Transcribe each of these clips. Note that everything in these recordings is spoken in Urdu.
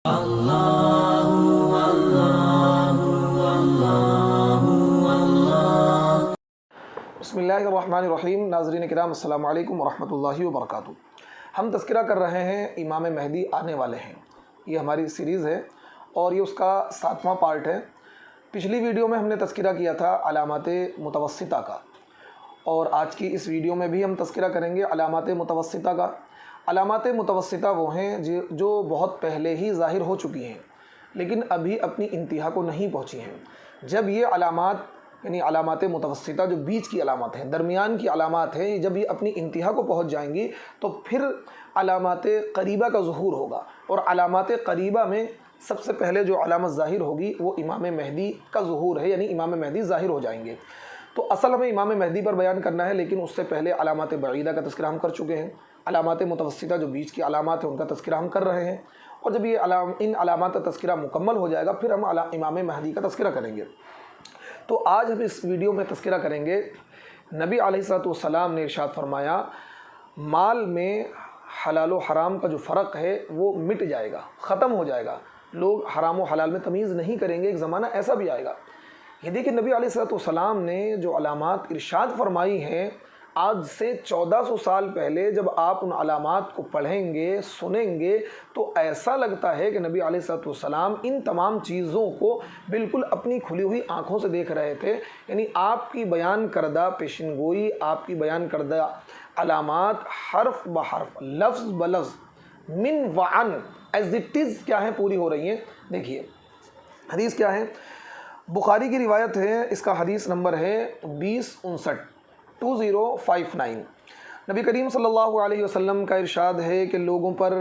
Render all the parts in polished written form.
بسم اللہ الرحمن الرحیم. ناظرین کرام السلام علیکم ورحمۃ اللہ وبرکاتہ. ہم تذکرہ کر رہے ہیں امام مہدی آنے والے ہیں. یہ ہماری سیریز ہے اور یہ اس کا 7واں پارٹ ہے. پچھلی ویڈیو میں ہم نے تذکرہ کیا تھا علامات متوسطہ کا، اور آج کی اس ویڈیو میں بھی ہم تذکرہ کریں گے علامات متوسطہ کا. علامات متوسطہ وہ ہیں جو بہت پہلے ہی ظاہر ہو چکی ہیں لیکن ابھی اپنی انتہا کو نہیں پہنچی ہیں. جب یہ علامات یعنی علامات متوسطہ جو بیچ کی علامات ہیں، درمیان کی علامات ہیں، جب یہ اپنی انتہا کو پہنچ جائیں گی تو پھر علامات قریبہ کا ظہور ہوگا. اور علامات قریبہ میں سب سے پہلے جو علامت ظاہر ہوگی وہ امام مہدی کا ظہور ہے، یعنی امام مہدی ظاہر ہو جائیں گے. تو اصل ہمیں امام مہدی پر بیان کرنا ہے، لیکن اس سے پہلے علامات بعیدہ کا تذکرہ ہم کر چکے ہیں. علامات متوسطہ جو بیچ کی علامات ہیں ان کا تذکرہ ہم کر رہے ہیں، اور جب یہ ان علامات کا تذکرہ مکمل ہو جائے گا پھر ہم امام مہدی کا تذکرہ کریں گے. تو آج ہم اس ویڈیو میں تذکرہ کریں گے. نبی علیہ السلام نے ارشاد فرمایا مال میں حلال و حرام کا جو فرق ہے وہ مٹ جائے گا، ختم ہو جائے گا. لوگ حرام و حلال میں تمیز نہیں کریں گے. ایک زمانہ ایسا بھی آئے گا. یہ دیکھیں نبی علیہ السلام نے جو علامات ارشاد فرمائی ہیں آج سے 1400 سال پہلے، جب آپ ان علامات کو پڑھیں گے سنیں گے تو ایسا لگتا ہے کہ نبی علیہ السلام ان تمام چیزوں کو بالکل اپنی کھلی ہوئی آنکھوں سے دیکھ رہے تھے. یعنی آپ کی بیان کردہ پیشن گوئی، آپ کی بیان کردہ علامات حرف بحرف لفظ بلفظ من وعن ایز اٹ از کیا ہے پوری ہو رہی ہیں. دیکھیے حدیث کیا ہے. بخاری کی روایت ہے، اس کا حدیث نمبر ہے 2059. نبی کریم صلی اللہ علیہ وسلم کا ارشاد ہے کہ لوگوں پر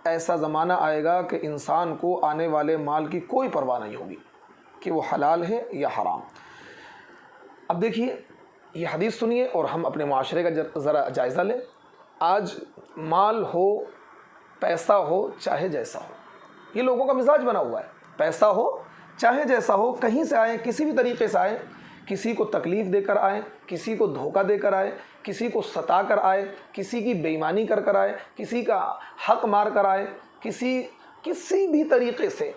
ایسا زمانہ آئے گا کہ انسان کو آنے والے مال کی کوئی پرواہ نہیں ہوگی کہ وہ حلال ہے یا حرام. اب دیکھیے یہ حدیث سنیے اور ہم اپنے معاشرے کا ذرا جائزہ لیں. آج مال ہو، پیسہ ہو، چاہے جیسا ہو، یہ لوگوں کا مزاج بنا ہوا ہے. پیسہ ہو چاہے جیسا ہو، کہیں سے آئے، کسی بھی طریقے سے آئے، کسی کو تکلیف دے کر آئے، کسی کو دھوکہ دے کر آئے، کسی کو ستا کر آئے، کسی کی بے ایمانی کر کر آئے، کسی کا حق مار کر آئے، کسی بھی طریقے سے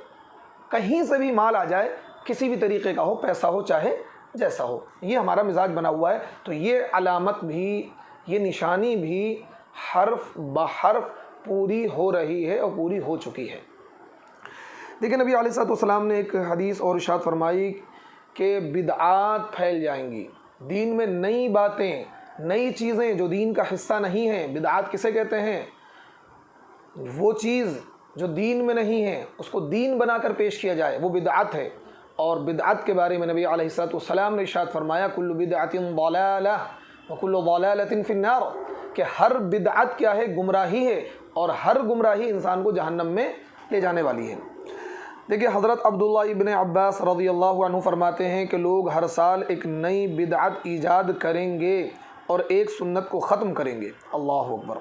کہیں سے بھی مال آ جائے، کسی بھی طریقے کا ہو، پیسہ ہو چاہے جیسا ہو، یہ ہمارا مزاج بنا ہوا ہے. تو یہ علامت بھی، یہ نشانی بھی حرف بحرف پوری ہو رہی ہے اور پوری ہو چکی ہے. دیکھیں نبی علیہ السلام نے ایک حدیث اور ارشاد فرمائی کہ بدعات پھیل جائیں گی. دین میں نئی باتیں، نئی چیزیں جو دین کا حصہ نہیں ہیں. بدعات کسے کہتے ہیں؟ وہ چیز جو دین میں نہیں ہے اس کو دین بنا کر پیش کیا جائے، وہ بدعت ہے. اور بدعت کے بارے میں نبی علیہ السلام نے ارشاد فرمایا کل بدعت ضلالہ وکل ضلالۃ فی النار، کہ ہر بدعت کیا ہے؟ گمراہی ہے، اور ہر گمراہی انسان کو جہنم میں لے جانے والی ہے. دیکھیں حضرت عبداللہ ابن عباس رضی اللہ عنہ فرماتے ہیں کہ لوگ ہر سال ایک نئی بدعت ایجاد کریں گے اور ایک سنت کو ختم کریں گے. اللہ اکبر.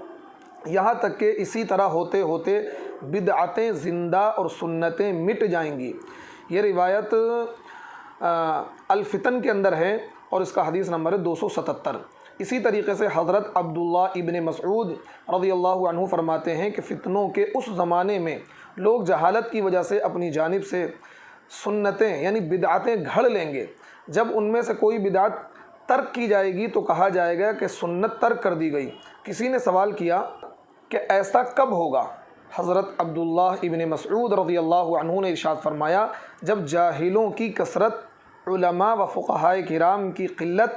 یہاں تک کہ اسی طرح ہوتے ہوتے بدعتیں زندہ اور سنتیں مٹ جائیں گی. یہ روایت الفتن کے اندر ہے اور اس کا حدیث نمبر ہے 277. اسی طریقے سے حضرت عبداللہ ابن مسعود رضی اللہ عنہ فرماتے ہیں کہ فتنوں کے اس زمانے میں لوگ جہالت کی وجہ سے اپنی جانب سے سنتیں یعنی بدعتیں گھڑ لیں گے. جب ان میں سے کوئی بدعت ترک کی جائے گی تو کہا جائے گا کہ سنت ترک کر دی گئی. کسی نے سوال کیا کہ ایسا کب ہوگا؟ حضرت عبداللہ ابن مسعود رضی اللہ عنہ نے ارشاد فرمایا جب جاہلوں کی کثرت، علماء و فقہائے کرام کی قلت،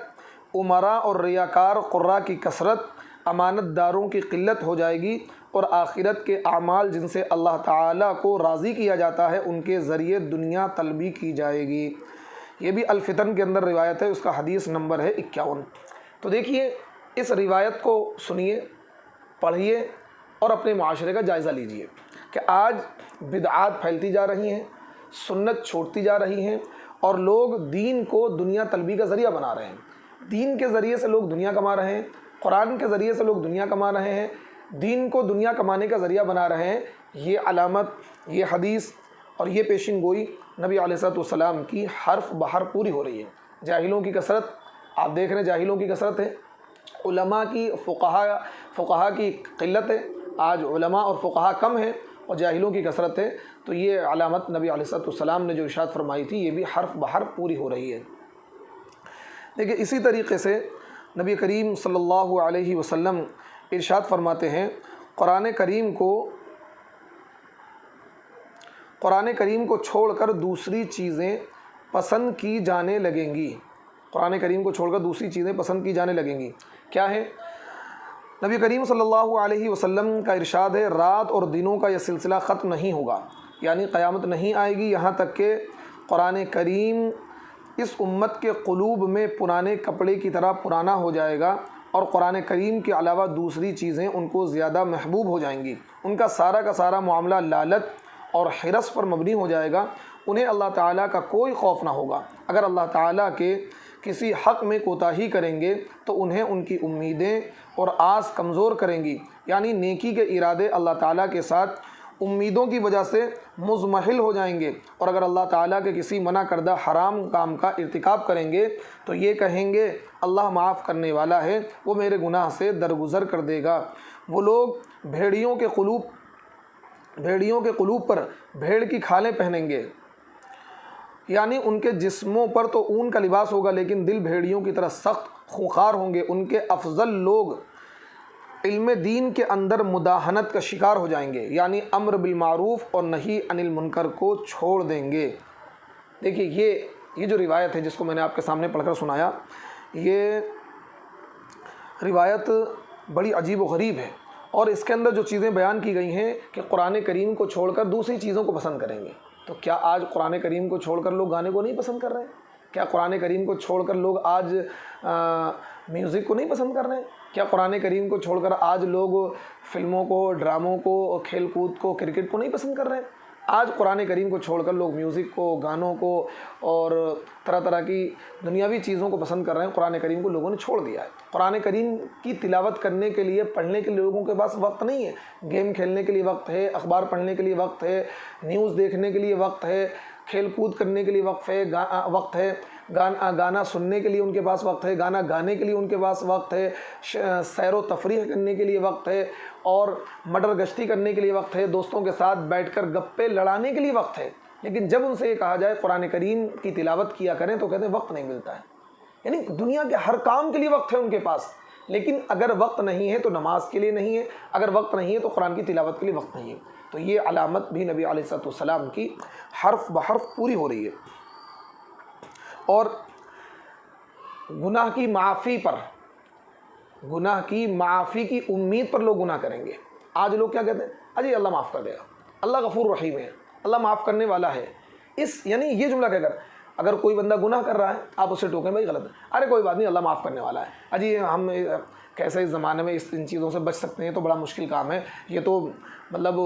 امراء اور ریاکار قراء کی کثرت، امانت داروں کی قلت ہو جائے گی، اور آخرت کے اعمال جن سے اللہ تعالیٰ کو راضی کیا جاتا ہے ان کے ذریعے دنیا طلبی کی جائے گی. یہ بھی الفتن کے اندر روایت ہے، اس کا حدیث نمبر ہے 51. تو دیکھیے اس روایت کو سنیے، پڑھیے اور اپنے معاشرے کا جائزہ لیجئے کہ آج بدعات پھیلتی جا رہی ہیں، سنت چھوٹتی جا رہی ہیں، اور لوگ دین کو دنیا طلبی کا ذریعہ بنا رہے ہیں. دین کے ذریعے سے لوگ دنیا کما رہے ہیں، قرآن کے ذریعے سے لوگ دنیا کما رہے ہیں، دین کو دنیا کمانے کا ذریعہ بنا رہے ہیں. یہ علامت، یہ حدیث اور یہ پیشن گوئی نبی علیہ السلام کی حرف بحر پوری ہو رہی ہے. جاہلوں کی کثرت، آپ دیکھ رہے ہیں جاہلوں کی کثرت ہے، علماء کی فقہا کی قلت ہے. آج علماء اور فقہا کم ہیں اور جاہلوں کی کثرت ہے، تو یہ علامت نبی علیہ السلام نے جو ارشاد فرمائی تھی یہ بھی حرف بحرف پوری ہو رہی ہے۔ دیکھیے اسی طریقے سے نبی کریم صلی اللہ علیہ وسلم ارشاد فرماتے ہیں قرآن کریم کو چھوڑ کر دوسری چیزیں پسند کی جانے لگیں گی۔ قرآن کریم کو چھوڑ کر دوسری چیزیں پسند کی جانے لگیں گی۔ کیا ہے؟ نبی کریم صلی اللہ علیہ وسلم کا ارشاد ہے رات اور دنوں کا یہ سلسلہ ختم نہیں ہوگا، یعنی قیامت نہیں آئے گی یہاں تک کہ قرآن کریم اس امت کے قلوب میں پرانے کپڑے کی طرح پرانا ہو جائے گا، اور قرآن کریم کے علاوہ دوسری چیزیں ان کو زیادہ محبوب ہو جائیں گی۔ ان کا سارا معاملہ لالچ اور حرص پر مبنی ہو جائے گا۔ انہیں اللہ تعالیٰ کا کوئی خوف نہ ہوگا۔ اگر اللہ تعالیٰ کے کسی حق میں کوتاہی کریں گے تو انہیں ان کی امیدیں اور آس کمزور کریں گی، یعنی نیکی کے ارادے اللہ تعالیٰ کے ساتھ امیدوں کی وجہ سے مزمحل ہو جائیں گے، اور اگر اللہ تعالیٰ کے کسی منع کردہ حرام کام کا ارتکاب کریں گے تو یہ کہیں گے اللہ معاف کرنے والا ہے، وہ میرے گناہ سے درگزر کر دے گا۔ وہ لوگ بھیڑیوں کے قلوب پر بھیڑ کی کھالیں پہنیں گے، یعنی ان کے جسموں پر تو اون کا لباس ہوگا لیکن دل بھیڑیوں کی طرح سخت خونخوار ہوں گے۔ ان کے افضل لوگ علم دین کے اندر مداہنت کا شکار ہو جائیں گے، یعنی امر بالمعروف اور نہی عن المنکر کو چھوڑ دیں گے۔ دیکھیے یہ جو روایت ہے جس کو میں نے آپ کے سامنے پڑھ کر سنایا، یہ روایت بڑی عجیب و غریب ہے، اور اس کے اندر جو چیزیں بیان کی گئی ہیں کہ قرآن کریم کو چھوڑ کر دوسری چیزوں کو پسند کریں گے۔ تو کیا آج قرآن کریم کو چھوڑ کر لوگ گانے کو نہیں پسند کر رہے ہیں؟ کیا قرآن کریم کو چھوڑ کر لوگ آج میوزک کو نہیں پسند کر رہے ہیں؟ کیا قرآن کریم کو چھوڑ کر آج لوگ فلموں کو، ڈراموں کو، کھیل کود کو، کرکٹ کو نہیں پسند کر رہے ہیں؟ آج قرآن کریم کو چھوڑ کر لوگ میوزک کو، گانوں کو اور طرح کی دنیاوی چیزوں کو پسند کر رہے ہیں۔ قرآن کریم کو لوگوں نے چھوڑ دیا ہے۔ قرآن کریم کی تلاوت کرنے کے لیے، پڑھنے کے لیے لوگوں کے پاس وقت نہیں ہے۔ گیم کھیلنے کے لیے وقت ہے، اخبار پڑھنے کے لیے وقت ہے، نیوز دیکھنے کے لیے وقت ہے، کھیل کود کرنے کے لیے وقت ہے، گانا سننے کے لیے ان کے پاس وقت ہے، گانا گانے کے لیے ان کے پاس وقت ہے، سیر و تفریح کرنے کے لیے وقت ہے، اور مٹر گشتی کرنے کے لیے وقت ہے، دوستوں کے ساتھ بیٹھ کر گپے لڑانے کے لیے وقت ہے۔ لیکن جب ان سے یہ کہا جائے قرآن کریم کی تلاوت کیا کریں تو کہتے ہیں وقت نہیں ملتا ہے۔ یعنی دنیا کے ہر کام کے لیے وقت ہے ان کے پاس، لیکن اگر وقت نہیں ہے تو نماز کے لیے نہیں ہے، اگر وقت نہیں ہے تو قرآن کی تلاوت کے لیے وقت نہیں ہے۔ تو یہ علامت بھی نبی علیہ السلام کی حرف بحرف پوری ہو رہی ہے۔ اور گناہ کی معافی کی امید پر لوگ گناہ کریں گے۔ آج لوگ کیا کہتے ہیں؟ اجی اللہ معاف کر دے گا، اللہ غفور رحیم ہے، اللہ معاف کرنے والا ہے۔ یعنی یہ جملہ کہہ کر اگر کوئی بندہ گناہ کر رہا ہے آپ اسے ٹوکیں بھائی غلط ہے، ارے کوئی بات نہیں اللہ معاف کرنے والا ہے، اجی ہم کیسے اس زمانے میں ان چیزوں سے بچ سکتے ہیں، تو بڑا مشکل کام ہے، یہ تو مطلب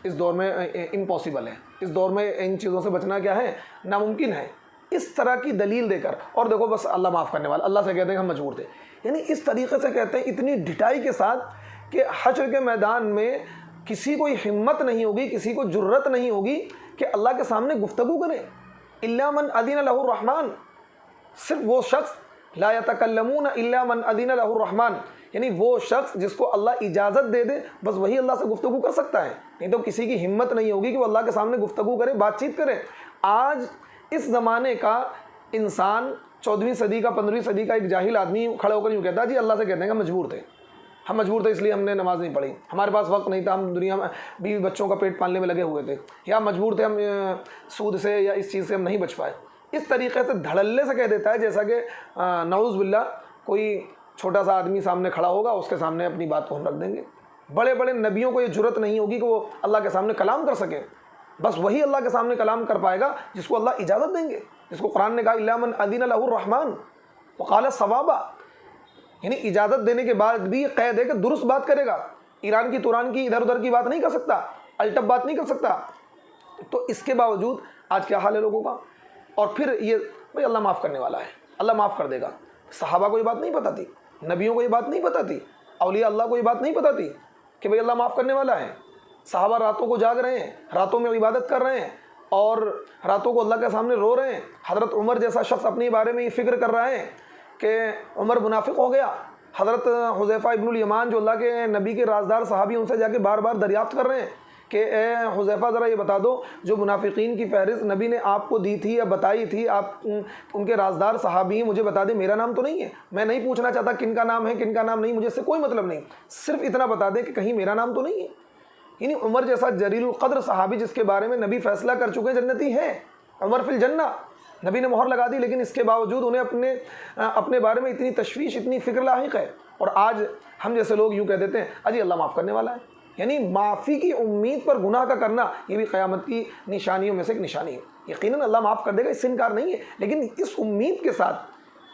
اس دور میں امپاسبل ہے، اس دور میں ان چیزوں سے بچنا کیا ہے، ناممکن ہے۔ اس طرح کی دلیل دے کر اور دیکھو بس اللہ معاف کرنے والا، اللہ سے کہتے ہیں کہ ہم مجبور تھے، یعنی اس طریقے سے کہتے ہیں اتنی ڈٹائی کے ساتھ کہ حشر کے میدان میں کسی کو ہمت نہیں ہوگی، کسی کو جرت نہیں ہوگی کہ اللہ کے سامنے گفتگو کرے۔ الا من اذن له الرحمن، صرف وہ شخص لا يتکلمون الا من اذن له الرحمن، یعنی وہ شخص جس کو اللہ اجازت دے دے بس وہی اللہ سے گفتگو کر سکتا ہے، نہیں تو کسی کی ہمت نہیں ہوگی کہ وہ اللہ کے سامنے گفتگو کرے، بات چیت کرے۔ آج اس زمانے کا انسان 14ویں صدی کا 15ویں صدی کا ایک جاہل آدمی کھڑا ہو کر یوں کہتا ہے جی اللہ سے کہتے ہیں کہ ہم مجبور تھے اس لیے ہم نے نماز نہیں پڑھی، ہمارے پاس وقت نہیں تھا، ہم دنیا میں بیوی بچوں کا پیٹ پالنے میں لگے ہوئے تھے، یا مجبور تھے ہم سود سے یا اس چیز سے ہم نہیں بچ پائے۔ اس طریقے سے دھڑلے سے کہہ دیتا ہے جیسا کہ نعوذ باللہ کوئی چھوٹا سا آدمی سامنے کھڑا ہوگا، اس کے سامنے اپنی بات کو ہم رکھ دیں گے۔ بڑے بڑے نبیوں کو یہ جرت نہیں ہوگی کہ وہ اللہ کے سامنے کلام کر سکیں، بس وہی اللہ کے سامنے کلام کر پائے گا جس کو اللہ اجازت دیں گے، جس کو قرآن نے کہا الا من اذن له الرحمن وقال صوابا، یعنی اجازت دینے کے بعد بھی قید ہے کہ درست بات کرے گا، ایران کی توران کی ادھر ادھر کی بات نہیں کر سکتا، الٹپ بات نہیں کر سکتا۔ تو اس کے باوجود آج کیا حال ہے لوگوں کا؟ اور پھر یہ بھائی اللہ معاف کرنے والا ہے، اللہ معاف کر دے گا۔ صحابہ کو یہ بات نہیں پتہ تھی، نبیوں کو یہ بات نہیں پتہ تھی، اولیاء اللہ کو یہ بات نہیں پتہ تھی کہ بھائی اللہ معاف کرنے والا ہے۔ صحابہ راتوں کو جاگ رہے ہیں، راتوں میں عبادت کر رہے ہیں، اور راتوں کو اللہ کے سامنے رو رہے ہیں۔ حضرت عمر جیسا شخص اپنے بارے میں یہ فکر کر رہا ہے کہ عمر منافق ہو گیا۔ حضرت حذیفہ ابن الیمان جو اللہ کے نبی کے رازدار صحابی، ان سے جا کے بار بار دریافت کر رہے ہیں کہ اے حذیفہ ذرا یہ بتا دو جو منافقین کی فہرست نبی نے آپ کو دی تھی یا بتائی تھی، آپ ان کے رازدار صحابی ہیں، مجھے بتا دیں میرا نام تو نہیں ہے، میں نہیں پوچھنا چاہتا کن کا نام ہے کن کا نام نہیں، مجھے اس سے کوئی مطلب نہیں، صرف اتنا بتا دیں کہ کہیں میرا نام تو نہیں ہے۔ یعنی عمر جیسا جلیل القدر صحابی جس کے بارے میں نبی فیصلہ کر چکے ہیں جنتی ہے، عمر فی الجنہ، نبی نے مہر لگا دی، لیکن اس کے باوجود انہیں اپنے بارے میں اتنی تشویش اتنی فکر لاحق ہے۔ اور آج ہم جیسے لوگ یوں کہہ دیتے ہیں اجی اللہ معاف کرنے والا ہے، یعنی معافی کی امید پر گناہ کا کرنا یہ بھی قیامت کی نشانیوں میں سے ایک نشانی ہے۔ یقیناً اللہ معاف کر دے گا، اس سے انکار نہیں ہے، لیکن اس امید کے ساتھ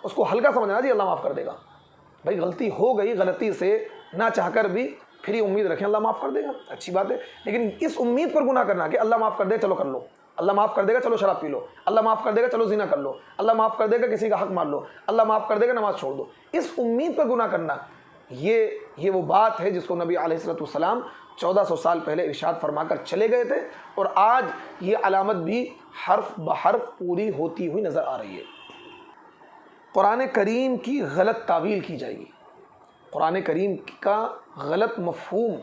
اس کو ہلکا سمجھنا جی اللہ معاف کر دے گا۔ بھائی غلطی ہو گئی، غلطی سے نہ چاہ کر بھی پھر یہ امید رکھیں اللہ معاف کر دے گا، اچھی بات ہے، لیکن اس امید پر گناہ کرنا کہ اللہ معاف کر دے چلو کر لو، اللہ معاف کر دے گا چلو شراب پی لو، اللہ معاف کر دے گا چلو زنا کر لو، اللہ معاف کر دے گا کسی کا حق مار لو، اللہ معاف کر دے گا نماز چھوڑ دو، اس امید پر گناہ کرنا یہ وہ بات ہے جس کو نبی علیہ الصلوۃ والسلام 1400 سال پہلے ارشاد فرما کر چلے گئے تھے، اور آج یہ علامت بھی حرف بحرف پوری ہوتی ہوئی نظر آ رہی ہے۔ قرآن کریم کی غلط تعویل کی جائے گی، قرآن کریم کا غلط مفہوم،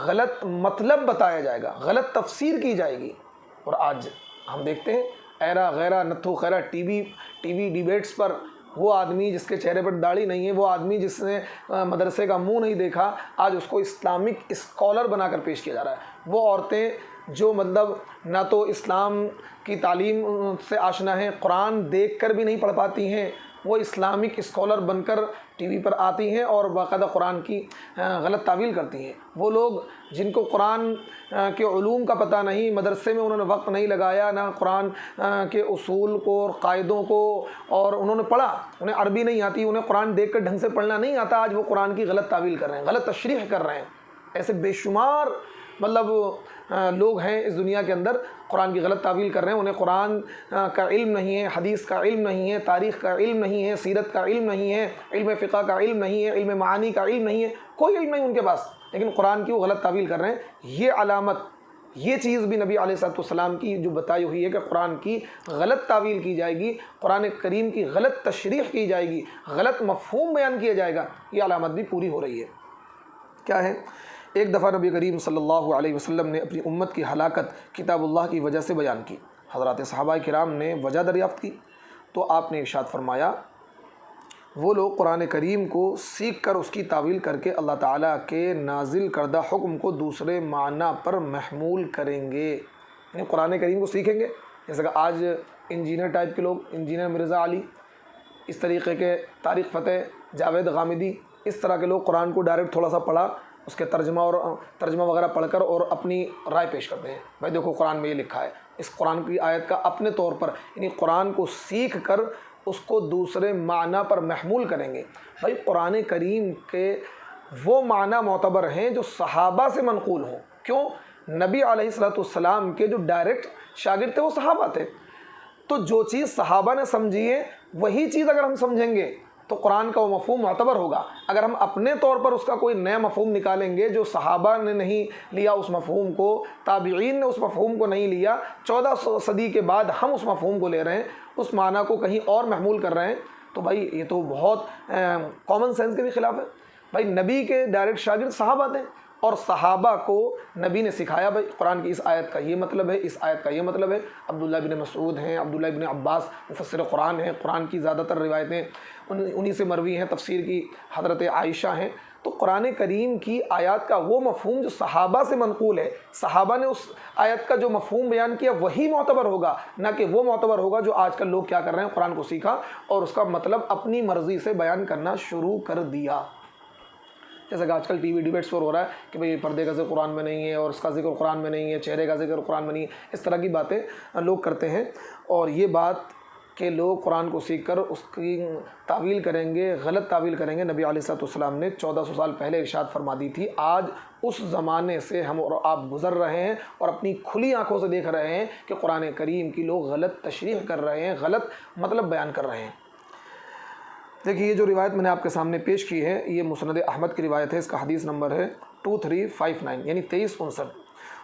غلط مطلب بتایا جائے گا، غلط تفسیر کی جائے گی، اور آج ہم دیکھتے ہیں ایرا غیرہ نتھو خیرہ ٹی وی ڈیبیٹس پر وہ آدمی جس کے چہرے پر داڑھی نہیں ہے، وہ آدمی جس نے مدرسے کا منہ نہیں دیکھا، آج اس کو اسلامک اسکالر بنا کر پیش کیا جا رہا ہے۔ وہ عورتیں جو مطلب نہ تو اسلام کی تعلیم سے آشنا ہیں، قرآن دیکھ کر بھی نہیں پڑھ پاتی ہیں، وہ اسلامک اسکالر بن کر ٹی وی پر آتی ہیں اور باقاعدہ قرآن کی غلط تعویل کرتی ہیں۔ وہ لوگ جن کو قرآن کے علوم کا پتہ نہیں، مدرسے میں انہوں نے وقت نہیں لگایا، نہ قرآن کے اصول کو اور قاعدوں کو اور انہوں نے پڑھا، انہیں عربی نہیں آتی، انہیں قرآن دیکھ کر ڈھنگ سے پڑھنا نہیں آتا، آج وہ قرآن کی غلط تعویل کر رہے ہیں، غلط تشریح کر رہے ہیں۔ ایسے بے شمار مطلب لوگ ہیں اس دنیا کے اندر قرآن کی غلط تعویل کر رہے ہیں، انہیں قرآن کا علم نہیں ہے، حدیث کا علم نہیں ہے، تاریخ کا علم نہیں ہے، سیرت کا علم نہیں ہے، علم فقہ کا علم نہیں ہے، علم معانی کا علم نہیں ہے، کوئی علم نہیں ان کے پاس، لیکن قرآن کی وہ غلط تعویل کر رہے ہیں۔ یہ علامت، یہ چیز بھی نبی علیہ السلام کی جو بتائی ہوئی ہے کہ قرآن کی غلط تعویل کی جائے گی، قرآن کریم کی غلط تشریح کی جائے گی، غلط مفہوم بیان کیا جائے گا، یہ علامت بھی پوری ہو رہی ہے۔ کیا ہے؟ ایک دفعہ نبی کریم صلی اللہ علیہ وسلم نے اپنی امت کی ہلاکت کتاب اللہ کی وجہ سے بیان کی۔ حضرات صحابہ کرام نے وجہ دریافت کی تو آپ نے ارشاد فرمایا وہ لوگ قرآن کریم کو سیکھ کر اس کی تعویل کر کے اللہ تعالیٰ کے نازل کردہ حکم کو دوسرے معنی پر محمول کریں گے، یعنی قرآن کریم کو سیکھیں گے، جیسے کہ آج انجینئر ٹائپ کے لوگ، انجینئر مرزا علی، اس طریقے کے طارق فتح، جاوید غامدی، اس طرح کے لوگ قرآن کو ڈائریکٹ تھوڑا سا پڑھا، اس کے ترجمہ وغیرہ پڑھ کر اور اپنی رائے پیش کرتے ہیں، بھائی دیکھو قرآن میں یہ لکھا ہے، اس قرآن کی آیت کا اپنے طور پر، یعنی قرآن کو سیکھ کر اس کو دوسرے معنی پر محمول کریں گے۔ بھائی قرآن کریم کے وہ معنی معتبر ہیں جو صحابہ سے منقول ہوں، کیوں؟ نبی علیہ السلام کے جو ڈائریکٹ شاگرد تھے وہ صحابہ تھے، تو جو چیز صحابہ نے سمجھی ہے وہی چیز اگر ہم سمجھیں گے تو قرآن کا وہ مفہوم معتبر ہوگا۔ اگر ہم اپنے طور پر اس کا کوئی نیا مفہوم نکالیں گے جو صحابہ نے نہیں لیا اس مفہوم کو، تابعین نے اس مفہوم کو نہیں لیا، 14 صدی کے بعد ہم اس مفہوم کو لے رہے ہیں، اس معنی کو کہیں اور محمول کر رہے ہیں، تو بھائی یہ تو بہت کامن سینس کے بھی خلاف ہے۔ بھائی نبی کے ڈائریکٹ شاگرد صحابہ تھے، اور صحابہ کو نبی نے سکھایا بھائی قرآن کی اس آیت کا یہ مطلب ہے، اس آیت کا یہ مطلب ہے۔ عبداللہ بن مسعود ہیں، عبداللہ بن عباس مفسر قرآن ہیں، قرآن کی زیادہ تر روایتیں انہی سے مروی ہیں، تفسیر کی حضرت عائشہ ہیں۔ تو قرآن کریم کی آیات کا وہ مفہوم جو صحابہ سے منقول ہے، صحابہ نے اس آیت کا جو مفہوم بیان کیا وہی معتبر ہوگا، نہ کہ وہ معتبر ہوگا جو آج کل لوگ کیا کر رہے ہیں، قرآن کو سیکھا اور اس کا مطلب اپنی مرضی سے بیان کرنا شروع کر دیا۔ جیسا کہ آج کل ٹی وی ڈیبیٹس پر ہو رہا ہے کہ بھئی پردے کا ذکر قرآن میں نہیں ہے، اور اس کا ذکر قرآن میں نہیں ہے، چہرے کا ذکر قرآن میں نہیں ہے، اس طرح کی باتیں لوگ کرتے ہیں، اور یہ بات کہ لوگ قرآن کو سیکھ کر اس کی تعویل کریں گے، غلط تعویل کریں گے، نبی علیہ السلام نے 1400 سال پہلے ارشاد فرما دی تھی۔ آج اس زمانے سے ہم اور آپ گزر رہے ہیں اور اپنی کھلی آنکھوں سے دیکھ رہے ہیں کہ قرآن کریم کی لوگ غلط تشریح کر رہے ہیں، غلط مطلب بیان کر رہے ہیں۔ دیکھیے یہ جو روایت میں نے آپ کے سامنے پیش کی ہے یہ مسند احمد کی روایت ہے، اس کا حدیث نمبر ہے 2359 یعنی 2359۔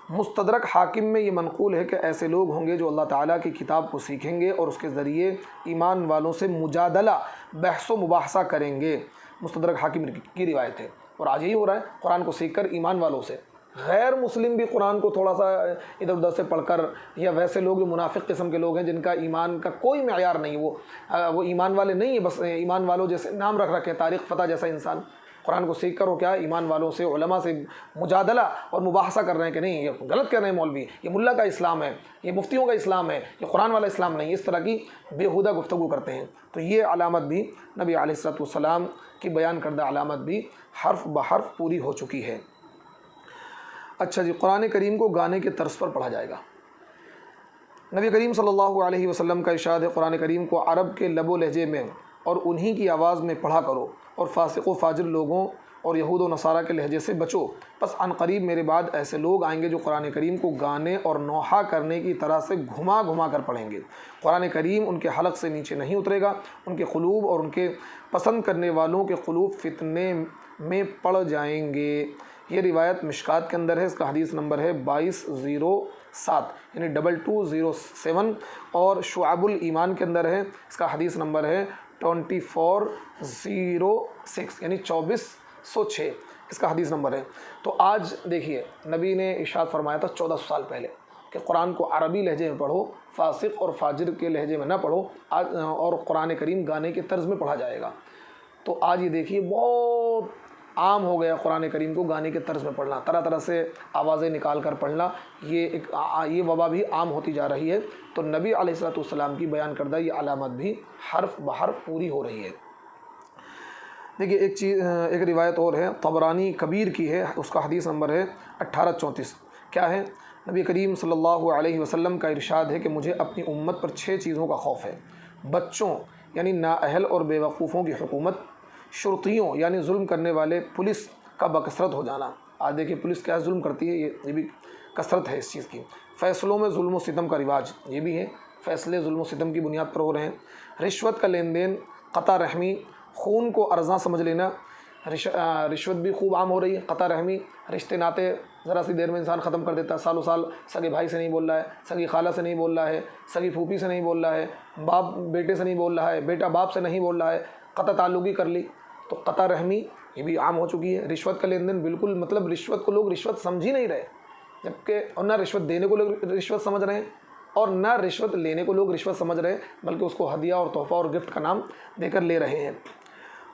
مستدرک حاکم میں یہ منقول ہے کہ ایسے لوگ ہوں گے جو اللہ تعالیٰ کی کتاب کو سیکھیں گے اور اس کے ذریعے ایمان والوں سے مجادلہ، بحث و مباحثہ کریں گے۔ مستدرک حاکم کی روایت ہے، اور آج یہی ہو رہا ہے، قرآن کو سیکھ کر ایمان والوں سے غیر مسلم بھی قرآن کو تھوڑا سا ادھر ادھر سے پڑھ کر، یا ویسے لوگ جو منافق قسم کے لوگ ہیں جن کا ایمان کا کوئی معیار نہیں، وہ ایمان والے نہیں ہیں، بس ایمان والوں جیسے نام رکھ رکھے، طارق فتح جیسا انسان قرآن کو سیکھ کر وہ کیا ایمان والوں سے، علماء سے مجادلہ اور مباحثہ کر رہے ہیں کہ نہیں یہ غلط کہہ رہے ہیں مولوی، یہ ملا کا اسلام ہے، یہ مفتیوں کا اسلام ہے، یہ قرآن والا اسلام نہیں، اس طرح کی بیہودہ گفتگو کرتے ہیں۔ تو یہ علامت بھی نبی علیہ الصلوۃ والسلام کی بیان کردہ علامت بھی حرف بحرف پوری ہو چکی ہے۔ اچھا جی، قرآن کریم کو گانے کے طرز پر پڑھا جائے گا۔ نبی کریم صلی اللہ علیہ وسلم کا ارشاد ہے، قرآن کریم کو عرب کے لب و لہجے میں اور انہی کی آواز میں پڑھا کرو، اور فاسق و فاجر لوگوں اور یہود و نصارہ کے لہجے سے بچو، پس عن قریب میرے بعد ایسے لوگ آئیں گے جو قرآن کریم کو گانے اور نوحہ کرنے کی طرح سے گھما گھما کر پڑھیں گے۔ قرآن کریم ان کے حلق سے نیچے نہیں اترے گا، ان کے قلوب اور ان کے پسند کرنے والوں کے قلوب فتنے میں پڑ جائیں گے۔ یہ روایت مشکات کے اندر ہے، اس کا حدیث نمبر ہے 2207 یعنی 2207، اور شعب الایمان کے اندر ہے، اس کا حدیث نمبر ہے 2406 یعنی 2406 اس کا حدیث نمبر ہے۔ تو آج دیکھیے، نبی نے ارشاد فرمایا تھا 1400 سال پہلے کہ قرآن کو عربی لہجے میں پڑھو، فاسق اور فاجر کے لہجے میں نہ پڑھو، اور قرآن کریم گانے کے طرز میں پڑھا جائے گا۔ تو آج یہ دیکھیے بہت عام ہو گیا قرآن کریم کو گانے کے طرز میں پڑھنا، طرح طرح سے آوازیں نکال کر پڑھنا، یہ وبا بھی عام ہوتی جا رہی ہے۔ تو نبی علیہ الصلوۃ والسلام کی بیان کردہ یہ علامت بھی حرف بحرف پوری ہو رہی ہے۔ دیکھیے ایک روایت اور ہے، طبرانی کبیر کی ہے، اس کا حدیث نمبر ہے 1834۔ کیا ہے؟ نبی کریم صلی اللہ علیہ وسلم کا ارشاد ہے کہ مجھے اپنی امت پر 6 چیزوں کا خوف ہے: بچوں یعنی نااہل اور بے وقوفوں کی حکومت، شرطیوں یعنی ظلم کرنے والے پولیس کا بکثرت ہو جانا، آج دیکھیے پولیس کیا ظلم کرتی ہے، یہ بھی کثرت ہے اس چیز کی، فیصلوں میں ظلم و ستم کا رواج، یہ بھی ہے، فیصلے ظلم و ستم کی بنیاد پر ہو رہے ہیں، رشوت کا لین دین، قطع رحمی، خون کو ارزاں سمجھ لینا، رشوت بھی خوب عام ہو رہی ہے، قطع رحمی، رشتے ناطے ذرا سی دیر میں انسان ختم کر دیتا ہے، سالوں سال سگے بھائی سے نہیں بول رہا ہے، سگی خالہ سے نہیں بول رہا ہے، سگی پھوپھی سے نہیں بول رہا ہے، باپ بیٹے سے نہیں بول رہا ہے، بیٹا باپ سے نہیں بول رہا ہے، قطع تعلقی کر لی، تو قطع رحمی یہ بھی عام ہو چکی ہے۔ رشوت کا لین دین بالکل، مطلب رشوت کو لوگ رشوت سمجھ ہی نہیں رہے، جبکہ اور نہ رشوت دینے کو لوگ رشوت سمجھ رہے ہیں اور نہ رشوت لینے کو لوگ رشوت سمجھ رہے ہیں، بلکہ اس کو ہدیہ اور تحفہ اور گفٹ کا نام دے کر لے رہے ہیں۔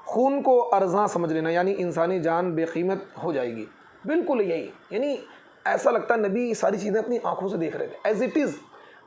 خون کو ارزاں سمجھ لینا یعنی انسانی جان بے قیمت ہو جائے گی، بالکل یہی، یعنی ایسا لگتا ہے نبی یہ ساری چیزیں اپنی آنکھوں سے دیکھ رہے تھے ایز اٹ از۔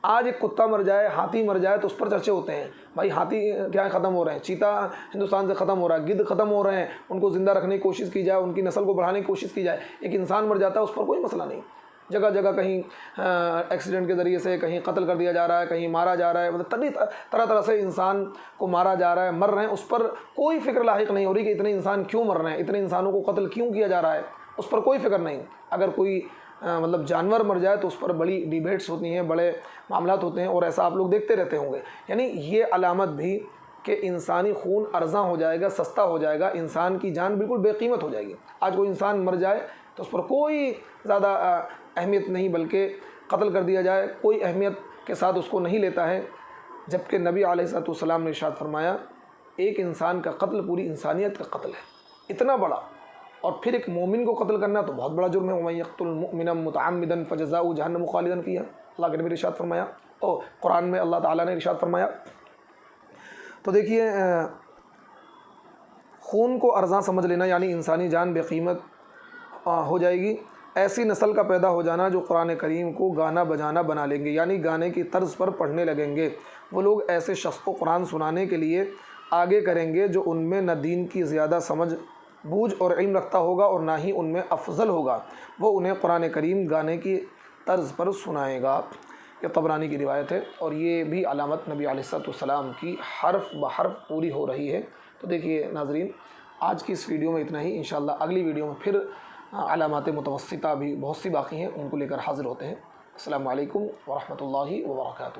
آج ایک کتا مر جائے، ہاتھی مر جائے تو اس پر چرچے ہوتے ہیں، بھائی ہاتھی کیا ختم ہو رہے ہیں، چیتا ہندوستان سے ختم ہو رہا ہے، گدھ ختم ہو رہے ہیں، ان کو زندہ رکھنے کی کوشش کی جائے، ان کی نسل کو بڑھانے کی کوشش کی جائے، ایک انسان مر جاتا ہے اس پر کوئی مسئلہ نہیں۔ جگہ جگہ کہیں ایکسیڈنٹ کے ذریعے سے کہیں قتل کر دیا جا رہا ہے، کہیں مارا جا رہا ہے، مطلب طرح طرح سے انسان کو مارا جا رہا ہے، مر رہے ہیں، اس پر کوئی فکر لاحق نہیں ہو رہی کہ اتنے انسان کیوں مر رہے ہیں، اتنے انسانوں کو قتل کیوں کیا جا رہا ہے، اس پر کوئی فکر نہیں۔ اگر کوئی مطلب جانور مر جائے تو اس پر بڑی ڈیبیٹس ہوتی ہیں، بڑے معاملات ہوتے ہیں، اور ایسا آپ لوگ دیکھتے رہتے ہوں گے۔ یعنی یہ علامت بھی کہ انسانی خون ارزاں ہو جائے گا، سستا ہو جائے گا، انسان کی جان بالکل بے قیمت ہو جائے گی۔ آج کوئی انسان مر جائے تو اس پر کوئی زیادہ اہمیت نہیں، بلکہ قتل کر دیا جائے کوئی اہمیت کے ساتھ اس کو نہیں لیتا ہے، جبکہ نبی علیہ الصلوۃ والسلام نے ارشاد فرمایا ایک انسان کا قتل پوری انسانیت کا قتل ہے، اتنا بڑا، اور پھر ایک مومن کو قتل کرنا تو بہت بڑا جرم ہے۔ وَمَن يَقْتُلْ مُؤْمِنًا مُتَعَمِّدًا فَجَزَاؤُهُ جَهَنَّمُ خَالِدًا فِيهَا، اللہ کے نبی نے ارشاد فرمایا، اور قرآن میں اللہ تعالیٰ نے ارشاد فرمایا۔ تو دیکھیے خون کو ارزاں سمجھ لینا یعنی انسانی جان بے قیمت ہو جائے گی، ایسی نسل کا پیدا ہو جانا جو قرآن کریم کو گانا بجانا بنا لیں گے، یعنی گانے کی طرز پر پڑھنے لگیں گے۔ وہ لوگ ایسے شخص کو قرآن سنانے کے لیے آگے کریں گے جو ان میں نہ دین کی زیادہ سمجھ بوجھ اور علم رکھتا ہوگا اور نہ ہی ان میں افضل ہوگا، وہ انہیں قرآن کریم گانے کی طرز پر سنائے گا۔ یہ طبرانی کی روایت ہے، اور یہ بھی علامت نبی علیہ الصلوۃ والسلام کی حرف بحرف پوری ہو رہی ہے۔ تو دیکھیے ناظرین، آج کی اس ویڈیو میں اتنا ہی، انشاءاللہ اگلی ویڈیو میں پھر علامات متوسطہ بھی بہت سی باقی ہیں، ان کو لے کر حاضر ہوتے ہیں۔ السلام علیکم ورحمۃ اللہ وبرکاتہ۔